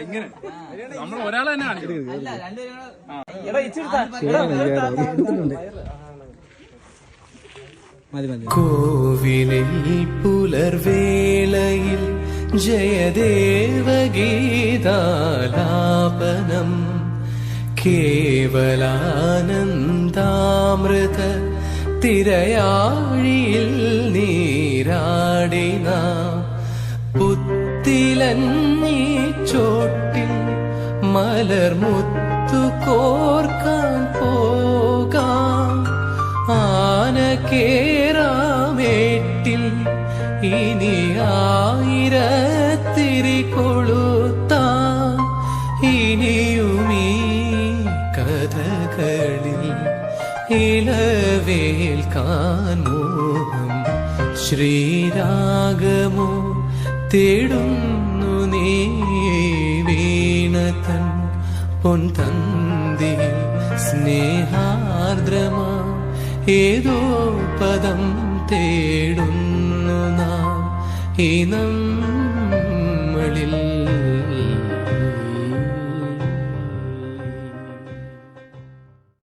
ഇങ്ങനെ നമ്മൾ ഒരാളെ തന്നെ കാണിക്കും. കോവിലിൽ പുലർവേളയിൽ ജയദേവഗീതാലാപനം കേവലാനന്ദാമൃത തിരയാഴിയിൽ നീരാടിന പുത്തിലന്നീ ചോട്ടിൽ മലർമുത്തു കോർക്കാൻ പോകാം ആന കേറാമേട്ടിൽ ഇനി ആയിരത്തിരി കൊളുത്താം ഇനിയുമീ കഥകളിൽ ഇളവേൽക്കാൻ മോഹം ശ്രീരാഗമോ തേടുന്നു നീ വീണതൻ പൊൻതന്തി സ്നേഹാർദ്രമാ ഏതോ പദം തേടുന്നു നാം ഈ